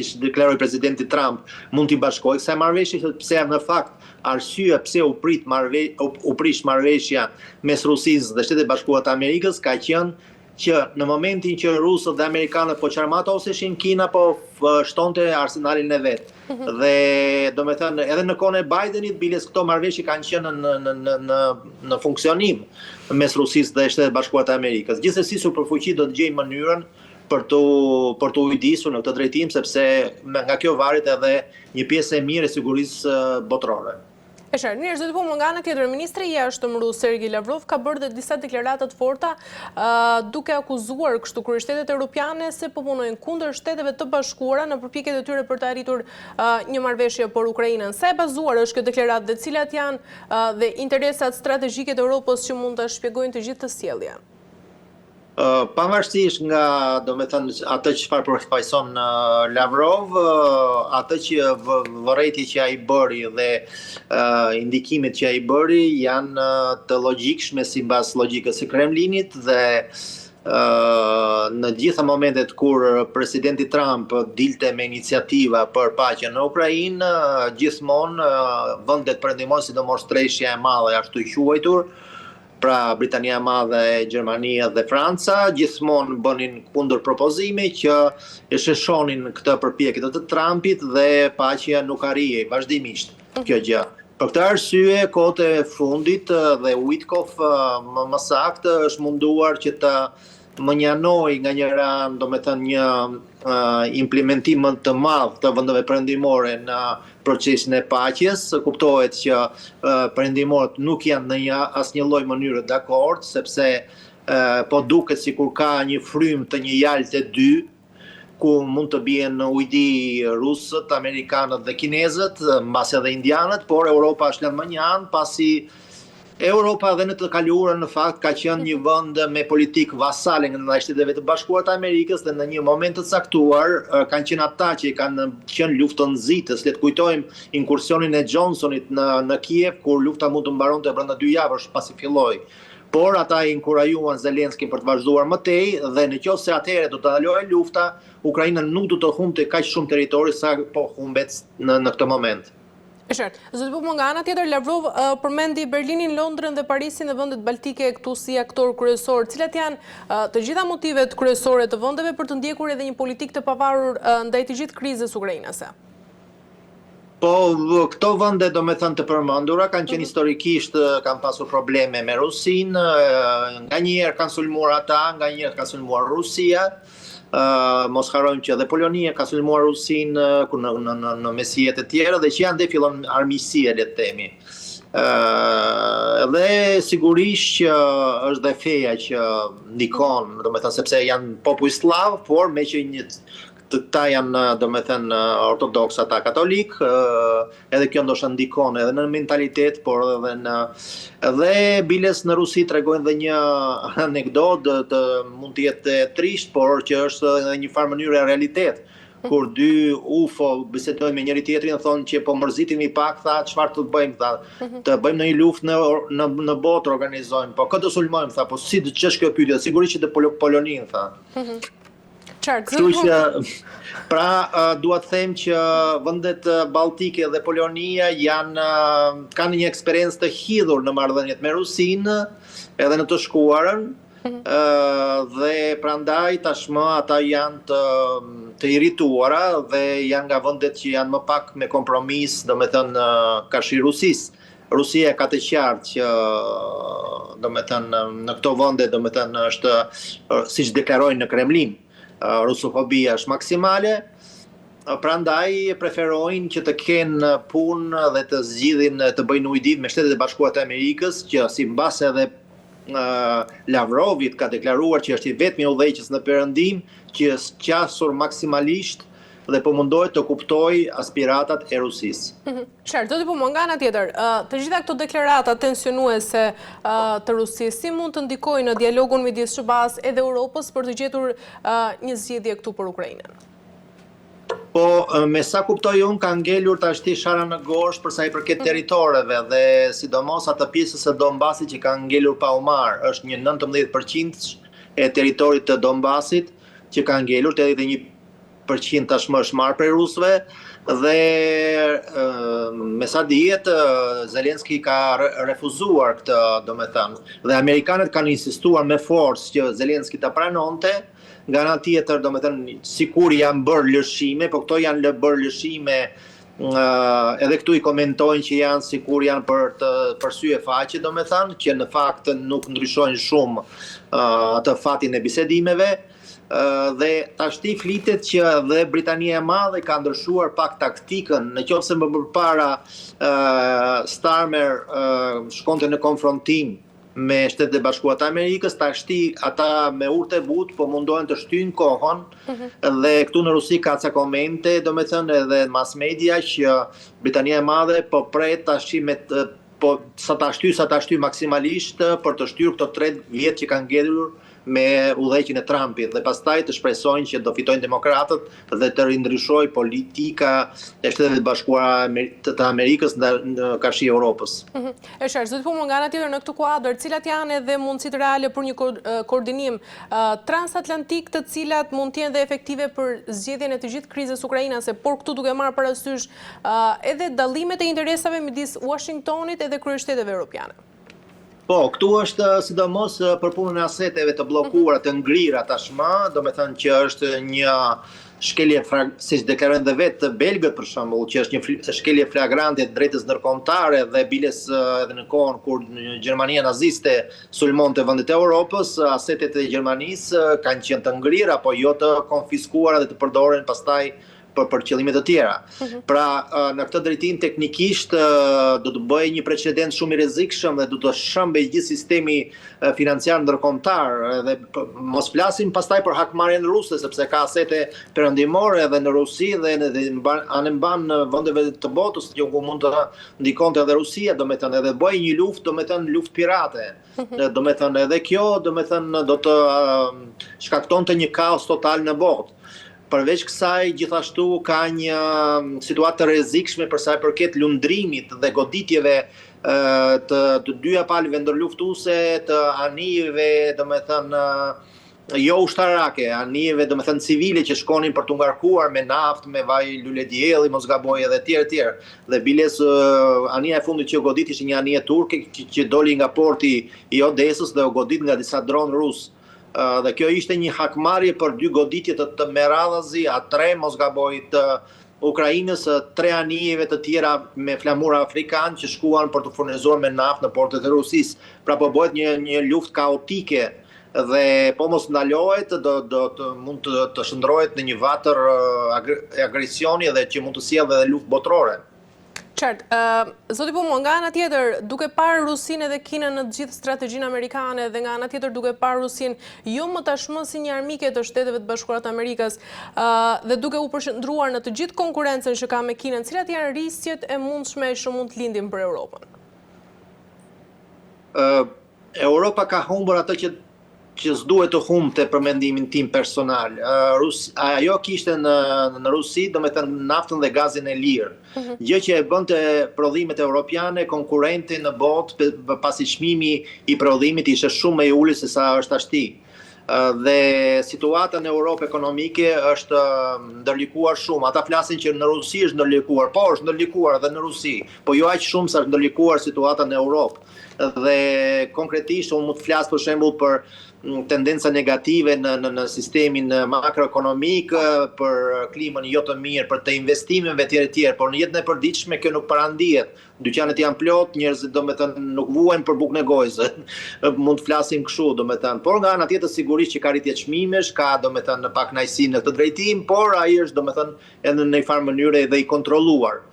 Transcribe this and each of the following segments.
siç deklaroi presidenti Trump, mund t'i bashkojë kësaj marrëveshje, sepse në fakt arsyeja pse u prish marrëveshja mes Rusisë dhe Shtetet Bashkuara të Amerikës ka qenë që në momentin që rusët dhe amerikanët po qarmatoseshin, Kina po shtonte arsenalin e vet. Dhe domethënë edhe në kohën e Bidenit biles këto marrëveshje kanë qenë në funksionim mes Rusisë dhe Shtetet Bashkuara të Amerikës. Gjithsesi superfuqi do të gjejnë mënyrën për të ujdisur në këtë drejtim, sepse nga kjo varet edhe një pjesë e mirë e sigurisë botërore. E qartë, mirë, zoti po më nga ana tjetër, ministri i jashtëm rus Sergej Lavrov ka bërë dhe disa deklarata të forta duke akuzuar kështu kryeështetet europiane se po punojnë kundër Shteteve të Bashkuara në përpjekjet e tyre për të arritur një marrëveshje për Ukrainën. Sa e bazuar është kjo deklaratë dhe cilat janë dhe interesat strategjike të Europës që mund të shpjegojnë të gjithë të sjellje? Pavarësisht nga atë që çfarë përfaqëson Lavrov, atë që vërejtje që ai bëri dhe indikimet që ai bëri janë të logjikshme sipas logjikës së Kremlinit dhe në gjitha momentet kur presidenti Trump dilte me iniciativa për paqen në Ukrainë, gjithmonë vendet perëndimore, sidomos Treshja e Madhe ashtu quajtur, pra Britania e Madhe, Gjermania dhe Franca, gjithmonë bënin kundër propozimi që e sheshonin këtë përpjekje të Trumpit dhe paqja nuk arrihej vazhdimisht kjo gjë. Për këtë arsye, kohët e fundit dhe Witkoff më saktë është munduar që të mënjanoj nga njëra, domethënë një implementim të madh të vendeve perëndimore në procesin e paqes. Kuptohet që perëndimorët nuk janë në asnjë lloj mënyre dakord, sepse po duket sikur ka një frym të një jalte dy, ku mund të bien në ujdi rusët, amerikanët dhe kinezët, mbas edhe indianët, por Europa është lënë më një anë, pasi Europa dhe në të kaluarën në fakt ka qenë një vend me politikë vasale nga Shtetet e Bashkuara të Amerikës dhe në një moment të caktuar kanë qenë ata që kanë qenë luftënëzitës. Le të kujtojmë inkursionin e Johnsonit në Kiev, kur lufta mund të mbaronte brenda 2 javësh pasi filloi. Por ata i inkurajuan Zelenskin për të vazhduar më tej dhe nëse atëherë do të ndalojë lufta, Ukraina nuk do të humbte kaq shumë territori sa po humbet në këtë moment. E qartë. Zoti po më nga ana tjetër, Lavrov përmendi Berlinin, Londrën dhe Parisin dhe vendet baltike këtu si aktor kryesor. Cilat janë të gjitha motivet kryesore të vendeve për të ndjekur edhe një politikë të pavarur ndaj të gjithë krizës ukrainase? Po, këto vende domethënë të përmendura kanë qenë historikisht kanë pasur probleme me Rusinë, nganjëherë kanë sulmuar ata, nganjëherë kanë sulmuar Rusia. Mos harrojmë që edhe Polonia ka sulmuar Rusinë në mesijet e tjera dhe që janë dhe fillon armiqësia, le të themi. Dhe sigurisht që është dhe feja që ndikon, domethënë sepse janë popull slav, por me që këta janë domethënë ortodoks ata katolik, edhe kjo ndoshta ndikon edhe në mentalitet, por edhe biles në Rusi tregojnë dhe një anekdotë mund të jetë trisht, por që është edhe një farë mënyrë realitet. Kur dy UFO bisedojnë me njëri tjetrin, thonë që po mërzitemi pak, tha, çfarë të bëjmë, tha, të bëjmë në një luftë në botë organizojmë, po këtë sulmojmë, tha, po si ç'është kjo pyetje, sigurisht që të Poloninë, tha. Kështu që, pra, dua të them që vendet baltike dhe Polonia kanë një eksperiencë të hidhur në marrëdhëniet me Rusinë, edhe në të shkuarën, dhe prandaj tashmë ata janë të irrituara dhe janë nga vendet që janë më pak me kompromis, domethënë kashi Rusisë. Rusia ka të qartë që domethënë në këto vende domethënë është siç deklarojnë në Kremlin, rusofobia është maksimale, prandaj preferojnë që të kenë punë dhe të zgjidhin të bëjnë ujdi me Shtetet e Bashkuara të Amerikës, që sipas edhe Lavrovit ka deklaruar që është i vetmi udhëheqës në perëndim që është qasur maksimalisht dhe po mundohet të kuptoj aspiratat e Rusisë. Qartë, do të po më nga ana tjetër, të gjitha këto deklarata tensionuese të Rusisë, si mund të ndikojnë në dialogun midis SBA-s edhe Europës për të gjetur një zgjidhje këtu për Ukrainën? Po, me sa kuptoj unë, ka ngelur tashti shara në gosh për sa i përket territoreve dhe sidomos atë pjesës së Donbasit që ka ngelur pa u marrë, është një 19% e territorit të Donbasit që ka ngelur, të edhe një 90% tashmë është marrë prej rusëve dhe me sa dihet Zelenski ka refuzuar këtë, domethënë, dhe amerikanët kanë insistuar me forcë që Zelenski ta pranonte. Nga ana tjetër, domethënë, sikur janë bërë lëshime, po këto janë bërë lëshime edhe këtu i komentojnë që janë sikur janë për sy e faqe, domethënë, që në fakt nuk ndryshojnë shumë atë fatin e bisedimeve. Dhe tashti flitet që dhe Britania e Madhe ka ndryshuar pak taktikën, në qoftë se më përpara Starmer shkonte në konfrontim me Shtetet e Bashkuara të Amerikës, tashti ata me urtë e butë po mundohen të shtyjnë kohën dhe këtu në Rusi ka ca komente, domethënë edhe mass media që Britania e Madhe po pret tashi me po sa ta shty maksimalisht për të shtyr këto 3 vjet që kanë ngjedhur me udhëheqjen e Trumpit dhe pastaj të shpresojnë që do fitojnë demokratët dhe të rindryshojë politika e Shtetet Bashkuara të Amerikës në karshi e Europës. E qartë, zoti po nga ana tjetër në këtë kuadër, cilat janë edhe mundësitë reale për një koordinim transatlantik, të cilat mund të jenë dhe efektive për zgjedhjen e të gjithë krizës ukrainase, por këtu duke marrë parasysh edhe dallimet e interesave midis Washingtonit edhe kryeshteteve europiane. Po, këtu është sidomos për punën e aseteve të bllokuara, të ngrira tashmë, domethënë që është një shkelje, siç deklarojnë dhe vetë belgët për shembull, që është një shkelje flagrante e drejtës ndërkombëtare dhe biles edhe në kohën kur Gjermania naziste sulmonte vendet e Europës, asetet e Gjermanisë kanë qenë të ngrira, po jo të konfiskuara dhe të përdoren pastaj për qëllime të tjera. Pra, në këtë drejtim teknikisht do të bëjë një precedent shumë i rrezikshëm dhe do të shëmbej gjithë sistemi financiar ndërkombëtar dhe mos flasim pastaj për hakmarrjen ruse, sepse ka asete perëndimore edhe në Rusi dhe anë mban në vendeve të botës që mund të ndikonte edhe Rusia, domethënë edhe bëjë një luftë, domethënë luftë pirate. Domethënë edhe kjo, domethënë do të shkaktonte një kaos total në botë. Përveç kësaj, gjithashtu ka një situatë të rrezikshme për sa i përket lundrimit dhe goditjeve të dyja palëve ndërluftuese, të anijeve, domethënë jo ushtarake, anijeve domethënë civile që shkonin për të ngarkuar me naftë, me vaj lule dielli, mos gaboj edhe tjerë. Dhe biles anija e fundit që godit ishte një anije turke që doli nga porti i Odesës dhe u godit nga disa dronë rusë. Dhe kjo ishte një hakmarrje për 2 goditje të meradhazi, A3 mos gaboj të Ukrainës, 3 anijeve të tjera me flamur afrikan që shkuan për të furnizuar me naftë në portet e Rusisë. Pra po bëhet një luftë kaotike dhe po mos ndalohet mund të shndrohet në një vatër agresioni dhe që mund të sjellë edhe luftë botërore. Qartë, zoti po nga ana tjetër, duke parë Rusinë edhe Kinën në gjithë strategjinë amerikane dhe nga ana tjetër duke parë Rusinë jo më tashmë si një armike të Shteteve të Bashkuara të Amerikës dhe duke u përshëndruar në të gjithë konkurrencën që ka me Kinën, cilat janë rrisjet e mundshme që mund të lindin për Europën? Europa ka humbur atë që s'duhet të humbte për mendimin tim personal. Ajo kishte në Rusi, domethënë naftën dhe gazin e lirë. Gjë që e bënte prodhimet europiane konkurrente në botë, pasi çmimi i prodhimit ishte shumë më i ulët se sa është tashti. Dhe situata në Europë ekonomike është ndërlikuar shumë. Ata flasin që në Rusi është ndërlikuar, po është ndërlikuar edhe në Rusi, po jo aq shumë sa është ndërlikuar situata në Europë. Dhe konkretisht unë mund të flas për shembull për tendenca negative në sistemin makroekonomik, për klimën jo të mirë, për të investimeve tjerë, por në jetën e përditshme kjo nuk parandihet. Dyqanet janë plot, njerëzit domethënë nuk vuajnë për bukën e gojës. Mund të flasim kështu, domethënë, por nga ana tjetër sigurisht që ka rritje çmimesh, ka domethënë pak kënaqësi në këtë drejtim, por ai është domethënë edhe në një farë mënyrë edhe i kontrolluar.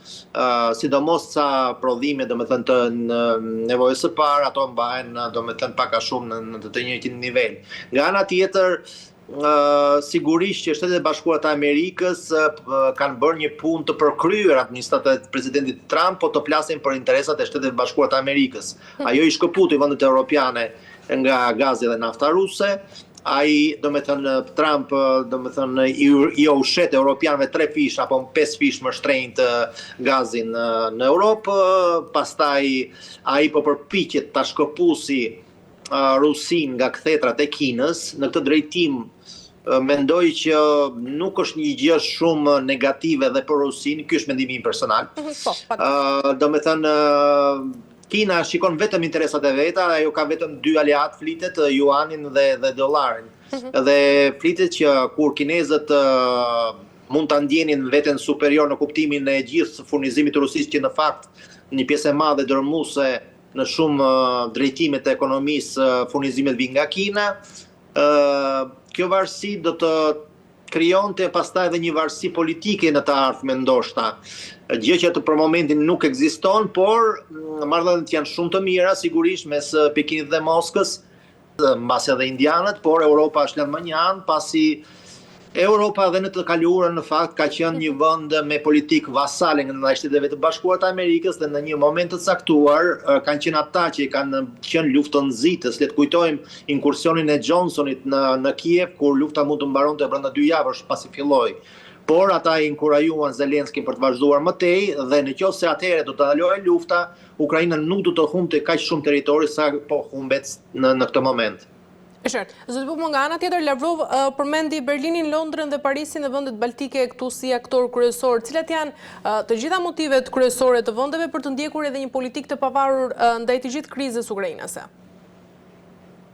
Sidomos sa prodhime domethënë të nevojës së parë, ato mbahen domethënë pak a shumë në të njëjtin nivel. Nga ana tjetër, sigurisht që Shtetet e Bashkuara të Amerikës kanë bërë një punë të përkryer administrata e presidentit Trump, po të flasin për interesat e Shtetet e Bashkuara të Amerikës. Ajo i shkëputi vendet europiane nga gazi dhe nafta ruse. Ai, domethënë, Trump, domethënë, i ushet europianëve 3 fish apo 5 fish më shtrenjtë gazin në Europë, pastaj ai po përpiqet ta shkëpusi Rusin nga kthetrat e Kinës. Në këtë drejtim mendoj që nuk është një gjë shumë negative dhe për Rusinë, ky është mendimi im personal. Do me thënë, Kina shikon vetëm interesat e veta, ajo ka vetëm dy aleat flitet, juanin dhe dollarin. Dhe flitet që kur kinezët mund të ndjenin veten superior në kuptimin e gjithë furnizimit të Rusisë, që në fakt një pjesë e madhe dërmuese në shumë drejtimet e ekonomisë furnizimet vijnë nga Kina, kjo varësi do të krijonte pastaj edhe një varësi politike në të ardhmen ndoshta. Gjë që për momentin nuk ekziston, por marrëdhëniet janë shumë të mira sigurisht mes Pekinit dhe Moskës, mbas edhe indianët, por Europa është lënë më një anë pasi Europa dhe në të kaluarën në fakt ka qenë një vend me politikë vasale nga Shtetet e Bashkuara të Amerikës dhe në një moment të caktuar kanë qenë ata që kanë qenë luftënëzitës. Le të kujtojmë inkursionin e Johnsonit në Kiev, kur lufta mund të mbaronte brenda 2 javësh pasi filloi. Por ata i inkurajuan Zelenskin për të vazhduar më tej dhe nëse atëherë do të ndalojë lufta, Ukraina nuk do të humbte kaq shumë territori sa po humbet në këtë moment. Zoti nga ana tjetër, Lavrov përmendi Berlinin, Londrën dhe Parisin dhe vendet baltike këtu si aktor kryesor. Cilat janë të gjitha motivet kryesore të vendeve për të ndjekur edhe një politikë të pavarur ndaj të gjithë krizës ukrainase?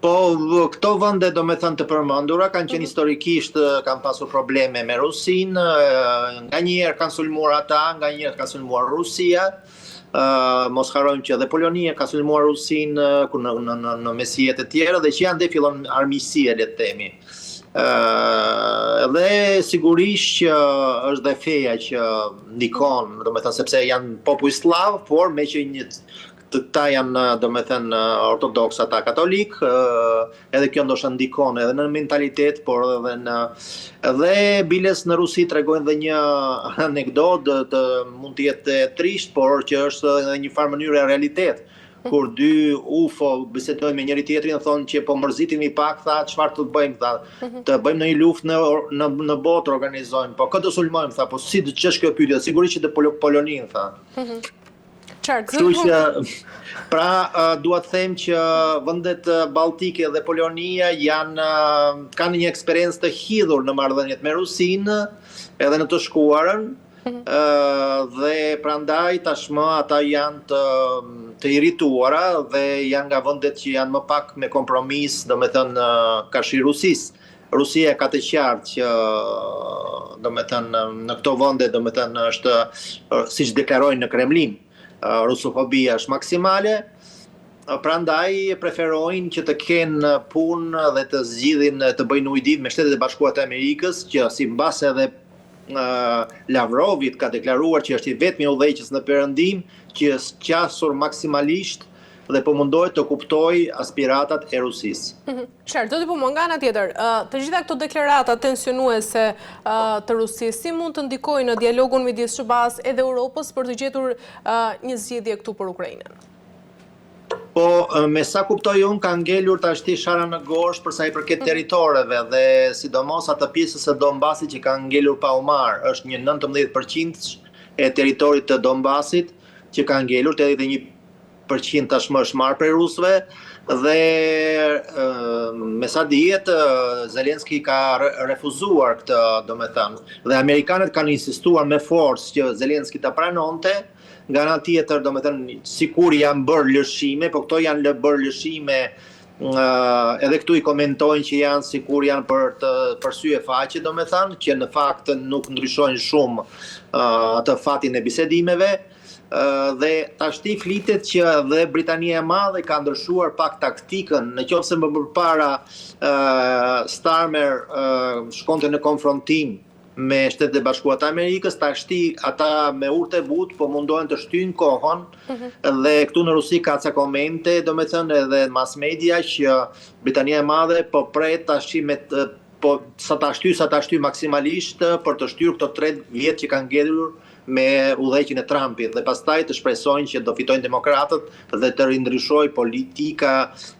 Po, këto vende do me thënë të përmendura kanë qenë historikisht, kanë pasur probleme me Rusinë, nga njerë kanë sulmuar ata, nga njerë kanë sulmuar Rusia. Mos harrojmë që dhe Polonia ka sulmuar Rusinë në mesijet e tjera dhe që janë dhe fillon armiqësie, le të themi. Dhe sigurisht që është dhe feja që ndikon, do me thënë sepse janë popull slav, por me që këta janë, do me thënë, ortodoks ata katolik, edhe kjo ndoshta ndikon edhe në mentalitet, por edhe biles në Rusi tregojnë dhe një anekdot mund të jetë trisht, por që është edhe një farë mënyrë e realitet. Kur dy UFO bisedojnë me njëri tjetrin, thonë që po mërzitemi pak, tha, çfarë të bëjmë, tha, të bëjmë në një luftë në botë organizojmë, po këtë sulmojmë, tha, po si ç'është kjo pyetje, sigurisht që të Polonin, tha. Kështu që, pra, dua të them që vendet baltike dhe Polonia kanë një eksperiencë të hidhur në marrëdhëniet me Rusinë, edhe në të shkuarën, dhe prandaj tashmë ata janë të irrituara dhe janë nga vendet që janë më pak me kompromis, do me thënë kashi Rusisë. Rusia ka të qartë që do me thënë në këto vende, do me thënë është siç deklarojnë në Kremlin. Rusofobia është maksimale, prandaj preferojnë që të kenë punë dhe të zgjidhin të bëjnë ujdim me Shtetet e Bashkuara të Amerikës, që si mbas edhe Lavrovit ka deklaruar që është i vetmi udhëheqës në perëndim, që është qasur maksimalisht dhe po mundohet të kuptoj aspiratat e Rusisë. Zoti nga ana tjetër, të gjitha këto deklarata tensionuese të Rusisë, si mund të ndikojnë në dialogun midis SBA-s edhe Europës për të gjetur një zgjidhje këtu për Ukrainën? Po, me sa kuptoj unë, ka ngelur tashti shara në gosht për sa i përket territoreve dhe sidomos atë pjesës e Donbasit që ka ngelur pa u marrë. Është një 19% e territorit të Donbasit që ka ngelur, të edhe 1% tashmë është marrë prej rusëve dhe me sa dihet Zelenski ka refuzuar këtë, do me thënë, dhe amerikanët kanë insistuar me forcë që Zelenski ta pranonte. Nga ana tjetër, do me thënë, sikur janë bërë lëshime, po këto janë bërë lëshime, edhe këtu i komentojnë që janë sikur janë për sy e faqe, do me thënë, që në fakt nuk ndryshojnë shumë atë fatin e bisedimeve, dhe tashti flitet që dhe Britania e Madhe ka ndryshuar pak taktikën, nëse më përpara Starmer shkonte në konfrontim me Shtetet e Bashkuara të Amerikës, tashti ata me urtë e butë po mundohen të shtyjnë kohën dhe këtu në Rusi ka ca komente, do me thënë edhe mass media, që Britania e Madhe po pret tashti sa ta shty maksimalisht për të shtyr këto 3 vjet që kanë ngelur me udhëheqjen e Trumpit dhe pastaj të shpresojnë që do fitojnë demokratët dhe të rindryshojë politika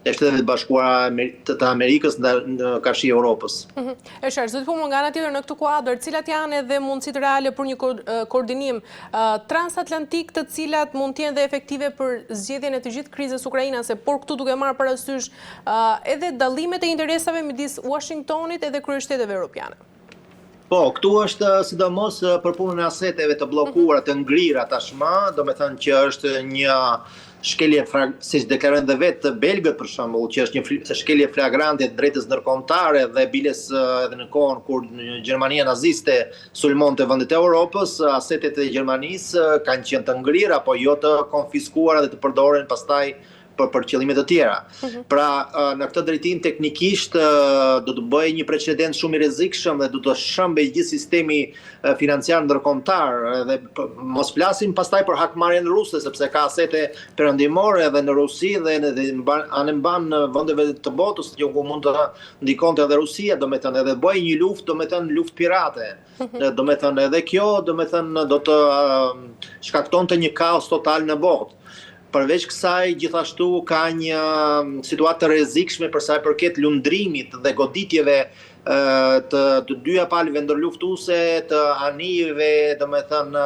e Shtetit Bashkuara të Amerikës në karshi Europës. E qartë, zoti Pumo, nga ana tjetër në këtë kuadër, cilat janë edhe mundësitë reale për një koordinim transatlantik, të cilat mund të jenë dhe efektive për zgjedhjen e të gjithë krizës ukrainase, por këtu duke marrë parasysh edhe dallimet e interesave midis Washingtonit edhe kryeshteteve europiane. Po, këtu është sidomos për punën e aseteve të bllokuara, të ngrira tashmë, domethënë që është një shkelje, siç deklarojnë dhe vetë belgët për shembull, që është një shkelje flagrante e drejtës ndërkombëtare dhe biles edhe në kohën kur Gjermania naziste sulmonte vendet e Europës, asetet e Gjermanisë kanë qenë të ngrira, po jo të konfiskuara dhe të përdoren pastaj për qëllime të tjera. Pra, në këtë drejtim teknikisht do të bëjë një precedent shumë i rrezikshëm dhe do të shëmbejë gjithë sistemi financiar ndërkombëtar dhe mos flasim pastaj për hakmarrjen ruse, sepse ka asete perëndimore edhe në Rusi dhe anë mban vendeve të botës që mund të ndikonte edhe Rusia, domethënë edhe bëjë një luftë, domethënë luftë pirate. Domethënë edhe kjo, domethënë do të shkaktonte një kaos total në botë. Përveç kësaj, gjithashtu ka një situatë të rrezikshme për sa i përket lundrimit dhe goditjeve të dyja palëve ndërluftuese, të anijeve, domethënë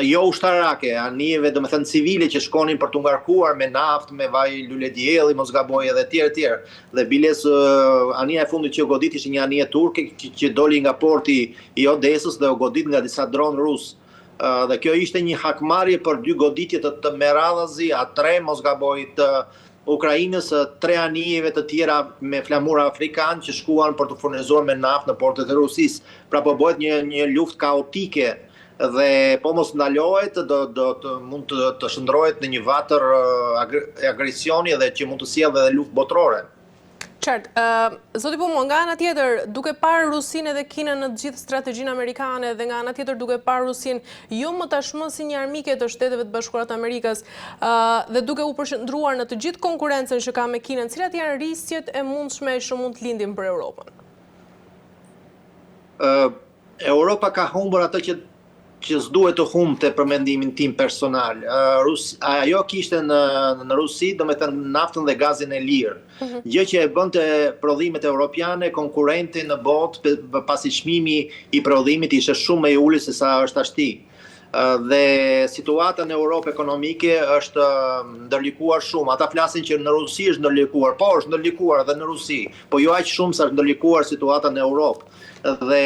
jo ushtarake, anijeve domethënë civile që shkonin për të ngarkuar me naftë, me vaj lule dielli, mos gaboj edhe tjerë. Dhe biles anija e fundit që godit ishte një anije turke që doli nga porti i Odesës dhe u godit nga disa dronë rusë. Dhe kjo ishte një hakmarrje për dy goditje të meradhazi, A3, mos gaboj, të Ukrainës, 3 anijeve të tjera me flamur afrikan që shkuan për të furnizuar me naftë në portet e Rusisë. Pra po bëhet një luftë kaotike dhe po mos ndalohet mund të shndrohet në një vatër agresioni dhe që mund të sjellë edhe luftë botërore. Qartë, zoti Pumo, nga ana tjetër, duke parë Rusinë edhe Kinën në të gjithë strategjinë amerikane dhe nga ana tjetër duke parë Rusinë jo më tashmë si një armike të Shteteve të Bashkuara të Amerikës dhe duke u përshëndruar në të gjithë konkurrencën që ka me Kinën, cilat janë risqet e mundshme që mund të lindin për Europën? Europa ka humbur atë që s'duhet të humbte për mendimin tim personal. Ajo kishte në Rusi, domethënë naftën dhe gazin e lirë. Gjë që e bënte prodhimet europiane konkurrente në botë, pasi çmimi i prodhimit ishte shumë më i ulët se sa është tashti. Dhe situata në Europë ekonomike është ndërlikuar shumë. Ata flasin që në Rusi është ndërlikuar, po është ndërlikuar edhe në Rusi, po jo aq shumë sa është ndërlikuar situata në Europë. Dhe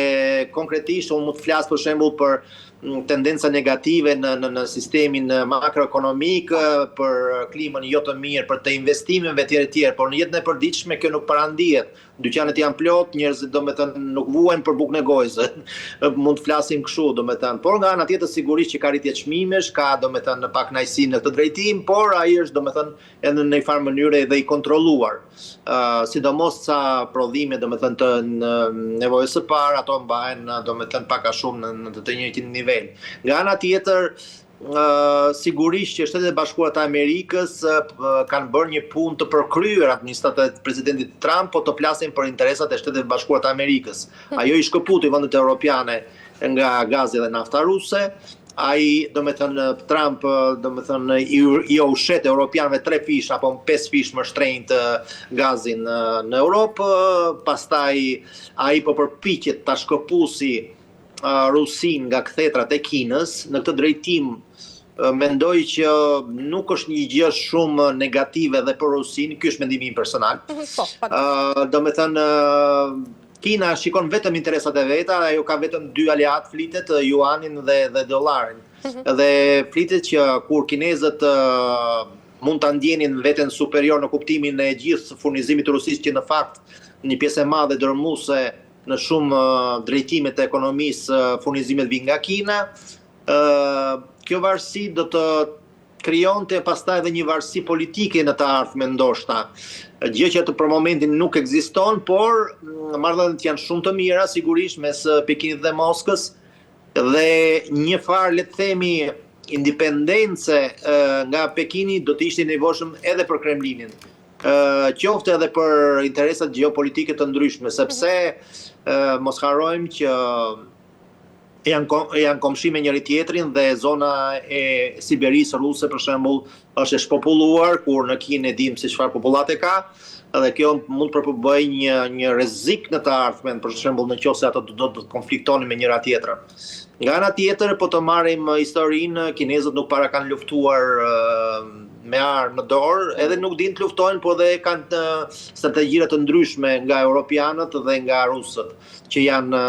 konkretisht unë mund të flas për shembull për tendenca negative në sistemin makroekonomik, për klimën jo të mirë, për të investimeve tjerë, por në jetën e përditshme kjo nuk parandihet. Dyqanet janë plot, njerëzit domethënë nuk vuajnë për bukën e gojës. Mund të flasim kështu, domethënë, por nga ana tjetër sigurisht që ka rritje çmimesh, ka domethënë pak kënaqësi në këtë drejtim, por ai është domethënë edhe në një farë mënyrë edhe i kontrolluar. Sidomos sa prodhime domethënë të nevojës së parë, ato mbahen domethënë pak a shumë në të njëjtin nivel. Nga ana tjetër, sigurisht që Shtetet e Bashkuara të Amerikës kanë bërë një punë të përkryer administrata e presidentit Trump, po të flasin për interesat e Shtetet e Bashkuara të Amerikës. Ajo i shkëputi vendet europiane nga gazi dhe nafta ruse. Ai, domethënë, Trump, domethënë, i ushet europianëve 3 fish apo 5 fish më shtrenjtë gazin në Europë, pastaj ai po përpiqet ta shkëpusi Rusin nga kthjetrat e Kinës. Në këtë drejtim mendoj që nuk është një gjë shumë negative edhe për Rusin, ky është mendimi im personal. Domethënë Kina shikon vetëm interesat e veta, ajo ka vetëm 2 aleat flitet, juanin dhe dollarin. Dhe flitet që kur kinezët mund ta ndjenin veten superior në kuptimin e gjithë furnizimit të Rusisë, që në fakt një pjesë e madhe dërmuese në shumë drejtime të ekonomisë furnizimet vijnë nga Kina. Kjo varësi do të krijonte pastaj edhe një varësi politike në të ardhmen ndoshta. Gjë që për momentin nuk ekziston, por marrëdhëniet janë shumë të mira sigurisht mes Pekinit dhe Moskës dhe një farë le të themi independence nga Pekini do të ishte nevojshëm edhe për Kremlinin. Qoftë edhe për interesat gjeopolitike të ndryshme, sepse mos harrojmë që janë komshime njëri tjetrin dhe zona e Siberisë ruse për shembull është e shpopulluar, kur në Kinë e dim se çfarë popullate ka, dhe kjo mund të përbëj një rrezik në të ardhmen, për shembull nëse ato do të konfliktonin me njëra tjetrën. Nga ana tjetër, po të marrim historinë, kinezët nuk para kanë luftuar me armë në dorë, edhe nuk din të luftojnë, po dhe kanë strategjirat të ndryshme nga europianët dhe nga rusët, që janë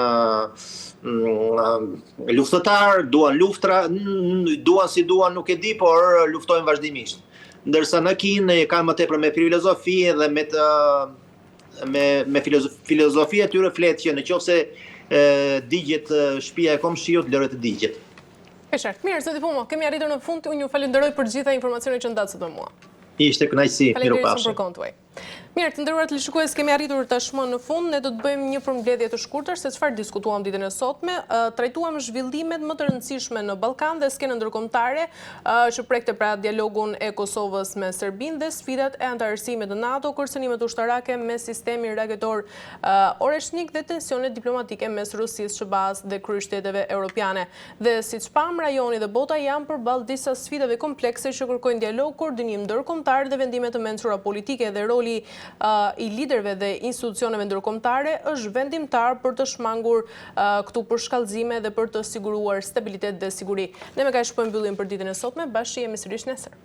luftëtar, duan luftra, duan si duan nuk e di, por luftojnë vazhdimisht. Ndërsa në Kinë kanë më tepër me filozofi dhe me filozofi e tyre flet që nëse digjet shtëpia e komshiut, lëre të digjet. E qartë. Mirë, zoti Pumo, kemi arritur në fund, unë ju falenderoj për gjitha informacionet që ndatët me mua. Ishte kënaqësi, mirupafshim. Për kohën tuaj. Mirë, të nderuar televizionistë, kemi arritur tashmë në fund. Ne do të bëjmë një përmbledhje të shkurtër se çfarë diskutuam ditën e sotme. Trajtuam zhvillimet më të rëndësishme në Ballkan dhe skenën ndërkombëtare që prekte pra dialogun e Kosovës me Serbinë dhe sfidat e antarësimit në NATO, kërcënimet ushtarake me sistemin raketor Oreshnik dhe tensionet diplomatike mes Rusisë, SBA-s dhe kryeshteteve europiane. Dhe siç pam, rajoni dhe bota janë përballë disa sfidave komplekse që kërkojnë dialog, koordinim ndërkombëtar dhe vendime të mençura politike dhe roli i liderëve dhe institucioneve ndërkombëtare është vendimtar për të shmangur këtu përshkallëzime dhe për të siguruar stabilitet dhe siguri. Ne me kaq po mbyllim për ditën e sotme, bashkë jemi sërish nesër.